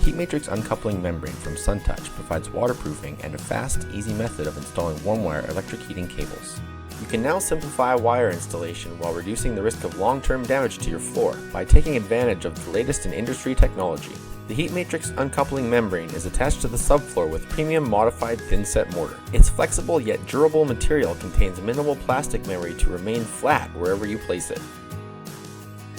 HeatMatrix uncoupling membrane from SunTouch provides waterproofing and a fast, easy method of installing WarmWire electric heating cables. You can now simplify wire installation while reducing the risk of long-term damage to your floor by taking advantage of the latest in industry technology. The HeatMatrix uncoupling membrane is attached to the subfloor with premium modified thin-set mortar. Its flexible yet durable material contains minimal plastic memory to remain flat wherever you place it.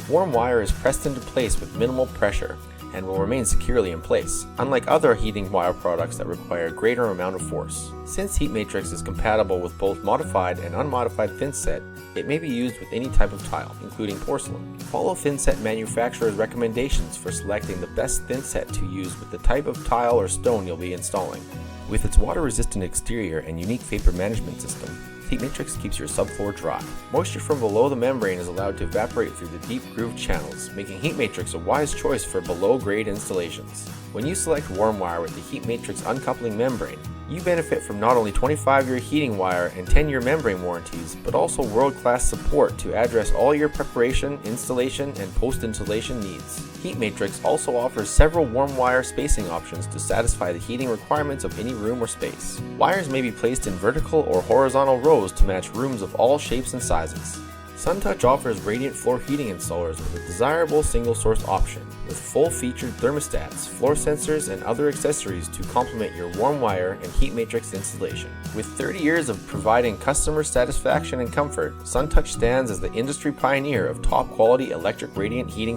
WarmWire is pressed into place with minimal pressure and will remain securely in place, unlike other heating wire products that require a greater amount of force. Since HeatMatrix is compatible with both modified and unmodified thin-set, it may be used with any type of tile, including porcelain. Follow thin-set manufacturers' recommendations for selecting the best thin-set to use with the type of tile or stone you'll be installing. With its water-resistant exterior and unique vapor management system, HeatMatrix keeps your subfloor dry. Moisture from below the membrane is allowed to evaporate through the deep grooved channels, making HeatMatrix a wise choice for below-grade installations. When you select WarmWire with the HeatMatrix uncoupling membrane, you benefit from not only 25-year heating wire and 10-year membrane warranties, but also world-class support to address all your preparation, installation, and post-installation needs. HeatMatrix also offers several WarmWire spacing options to satisfy the heating requirements of any room or space. Wires may be placed in vertical or horizontal rows to match rooms of all shapes and sizes. SunTouch offers radiant floor heating installers with a desirable single-source option, with full-featured thermostats, floor sensors, and other accessories to complement your WarmWire and HeatMatrix installation. With 30 years of providing customer satisfaction and comfort, SunTouch stands as the industry pioneer of top-quality electric radiant heating